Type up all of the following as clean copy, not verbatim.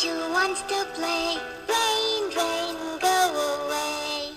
Choo-choo wants to play. Rain, rain, go away.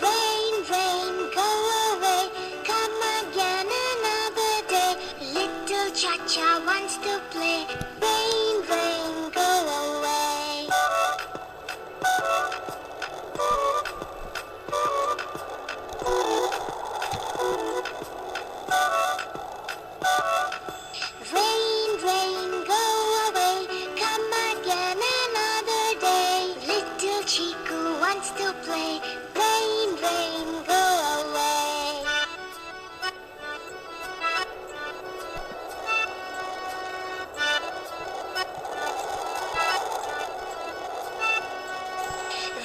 Rain, rain, go away. Come again another day. Little cha-cha wants to play. Rain, rain, go away. Rain, rain, go away. Come again another day. Little Chiku wants to play. Rain, rain, go away.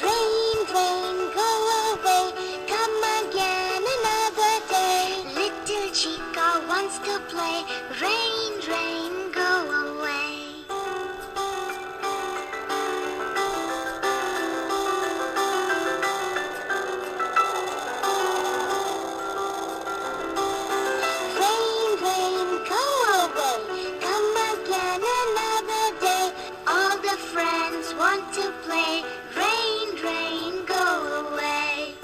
Rain, rain, go away. Come again another day. Little Chica wants to play. Rain, rain, go away. Rain, rain, go away. Come again another day. All the friends want to play. Rain, rain, go away.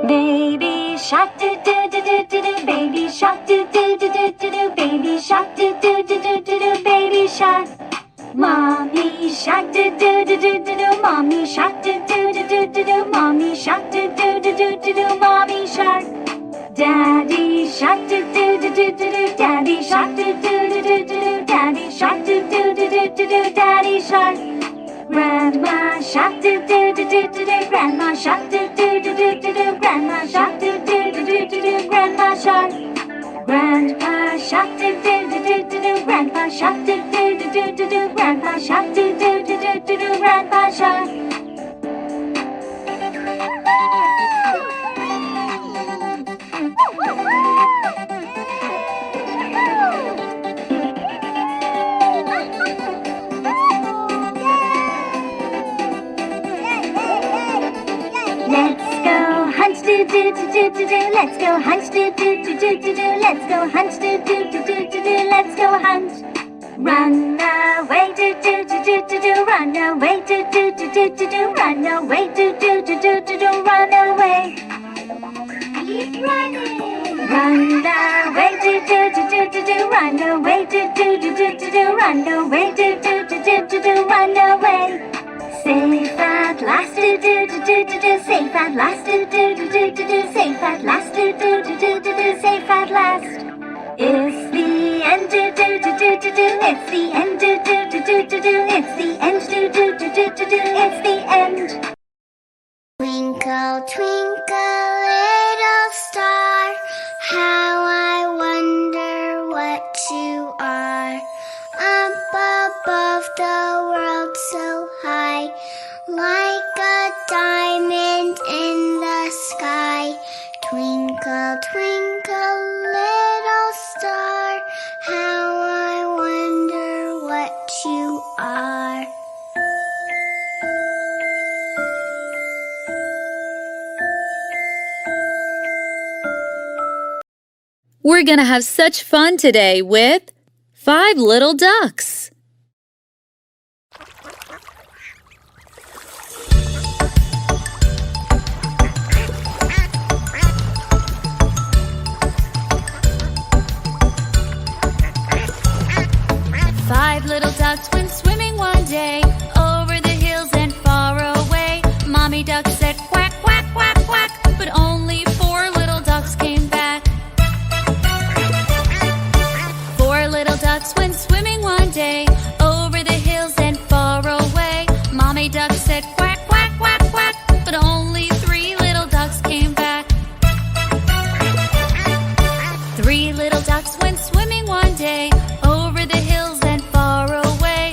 Baby shark do do do do do do, baby shark do do do do do do, baby shark do do do do do do, baby shark. Mommy shark do do do do do do, mommy shark do do do do do do, mommy shark do do do do do do, mommy shark. Daddy shark do do do do do do, daddy shark do do do do do do, daddy shark do do do do do do, daddy shark. Grandma shark do do do do do do, grandma shark do do do do do do, grandma shark do do do do do do, grandma shark. Grandpa shark do do do do do do, grandpa shark do do do do do do, grandpa shark do do do do do do, grandpa shark. Let's go hunt do do do do do do. Let's go hunt do do do do do do. Let's go hunt do do do do do do. Let's go hunt. Run away do do do do do do. Run away do do do do do do. Run away do do do do do do. Run away. Keep running. Run away do do do do do do. Run away do do do do do do. Run away do do do do do do. Run away. Safe at last do do do do do do. Safe at last do do do do do do. Safe at last do do do do do do. Safe at last. It's the end do do do do do do. It's the end do do do do do do. It's the end do do do do do do. It's the end. Twinkle, twinkle, little star, how I wonder what you are. Up above the world so high, like a diamond in the sky. Twinkle, twinkle, little star, how I wonder what you are. We're going to have such fun today with 5 Little Ducks. Five little ducks went swimming one day, over the hills and far away. Mommy duck said quack, quack, quack, quack, but only 4 little ducks came back. 4 little ducks went swimming one day, over the hills and far away. Mommy duck said quack, quack, quack, quack, but only 3 little ducks came back. 3 little ducks went swimming one day, over the hills and far away.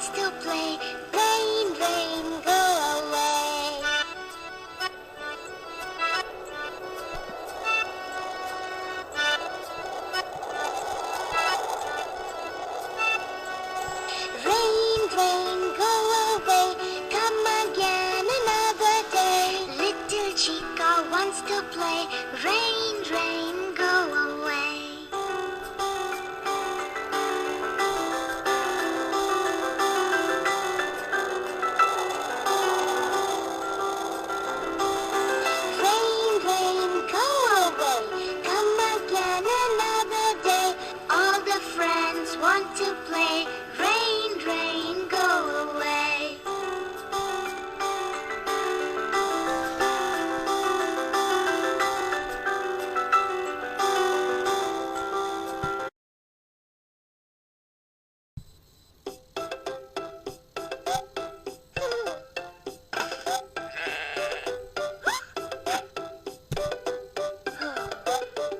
wants to play. Rain, rain, go away. Rain, rain, go away. Come again another day. Little chica wants to play. Rain, rain, go away. Rain, rain, go away. Come again another day. All the friends want to play. Rain, rain, go away.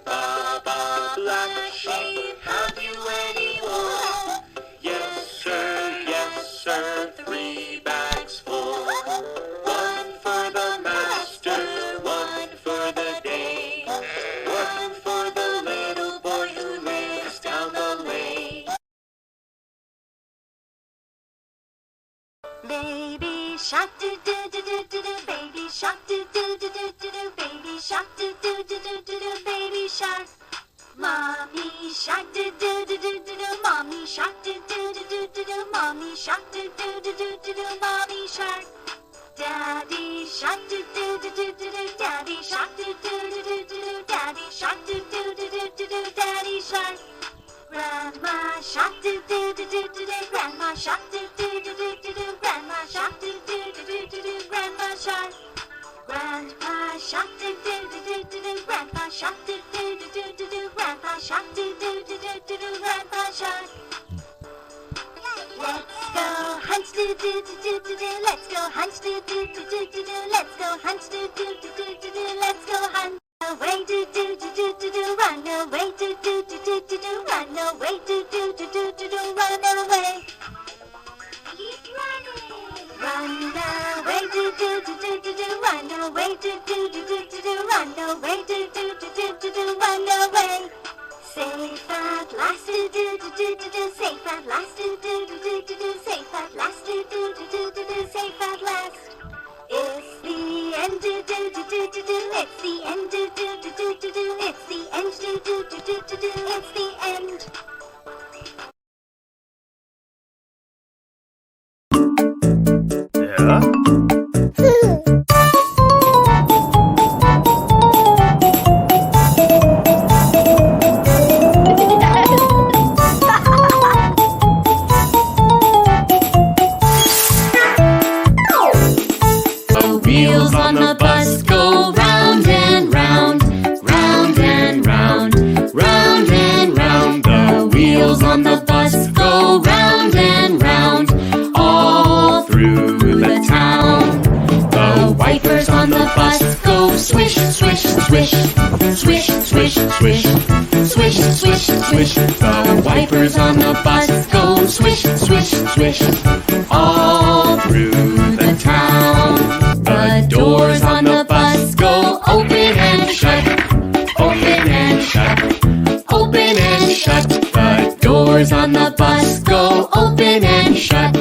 Baba Black Sheep, have you any wool? Yes sir, 3 bags full. 1 for the master, 1 for the day. 1 for the little boy who lives down the lane. Baby shark do do do do do do, baby shark do do do do do do, baby shark do do do do do do, baby shark. Mommy shark do do do do do do, mommy shark do do do do do do, mommy shark do do do do do do, mommy shark. Daddy shark do do do do do do, daddy shark do do do do do do, daddy shark do do do do do do, daddy shark. Grandma shark do do do do do do, grandma shark do do do do do do, grandma shark do do do do do do, grandma shark. Grandpa shark do do do do do do, grandpa shark do do do do do do, grandpa shark do do do do do do, grandpa shark. Let's go hunt do do do do do do, let's go hunt do do do do do do, let's go hunt do do do do do do, let's go hunt. Away do do do do do do, run away do do do do do do, run away do do do do do do, run away. Keep running. Run away do do do do do do, run away do do do do do do, run away do do do do do do, run away. Safe at last do do do do do do, safe at last do do do do do do, safe at last do do do do do do, safe at last. It's the end do do do do do do, it's the end do do do do do do, it's the end do do do do do do, it's the end. Yeah? The wheels on the bus go round and round, round and round, round and round. The wheels on the bus go round and round, all through the town. The wipers on the bus go swish, swish, swish, swish, swish, swish, swish, swish, swish. The wipers on the bus go swish, swish, swish, all through the town. The doors on the bus go open and shut, open and shut, open and shut. The doors on the bus go open and shut,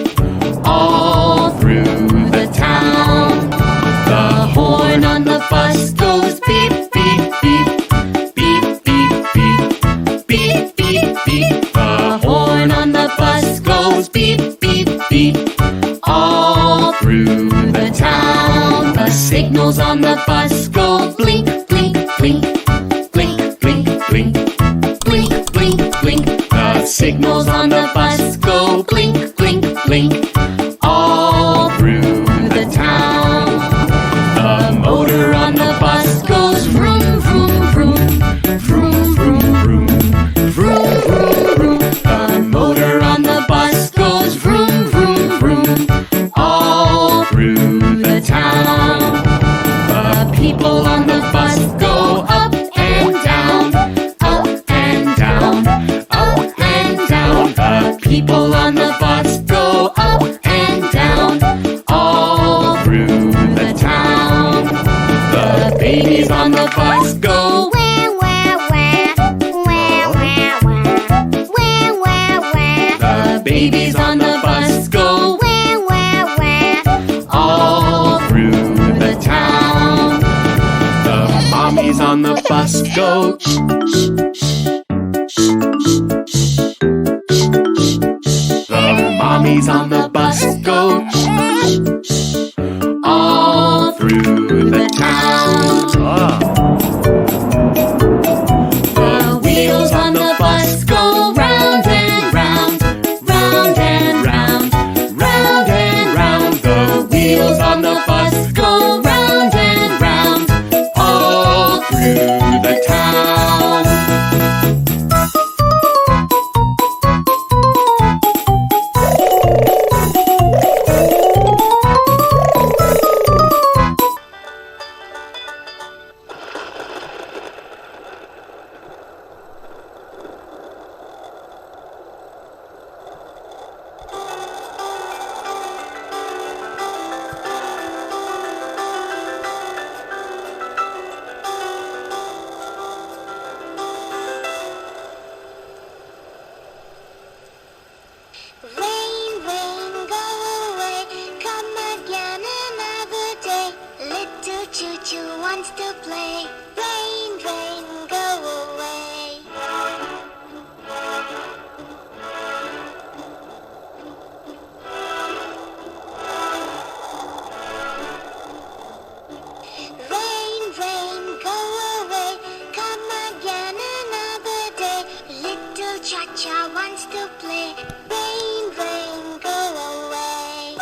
all through the town. The horn on the bus goes beep, beep, beep, beep, beep, beep, beep, beep, beep. The horn on the bus goes beep, beep, beep, all through the town. The signals on the bus go blink, blink, blink, blink, blink, blink, blink, blink, blink. The signals on the bus go blink, blink, blink, all through the town. The motor on the bus goes vroom, vroom, vroom, vroom, vroom, vroom, vroom, vroom, vroom. The motor on the bus goes vroom, vroom, vroom, all through the town. The people on the bus go up and down, up and down, up and down. The people on the bus go up babies on the bus go Where, where, where? all through the town. The mommies on the bus go The mommies on the bus go all through the town. The wheels on the bus go round and round, round and round, round and round. The wheels on the bus go round and round, all through the town. Rain, rain, go away. Come again another day. Little choo-choo wants to play. Rain, rain, go away. Rain, rain, go away. Come again another day. Little cha-cha wants to play. Rain, rain, go away.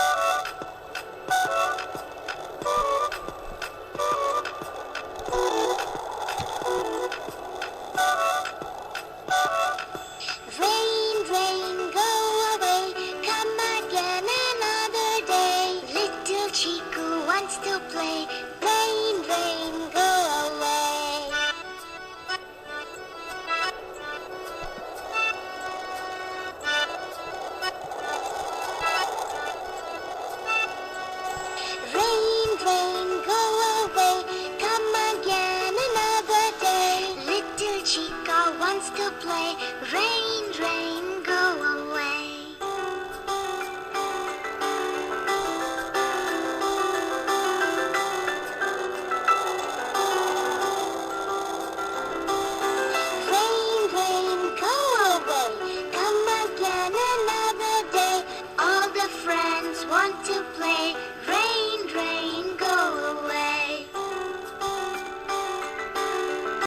Rain, rain, go away. Come again another day. Little Chiku wants to play. Rain, rain, go away. Rain, rain, go away. Come again another day. Little Chica wants to play. Rain,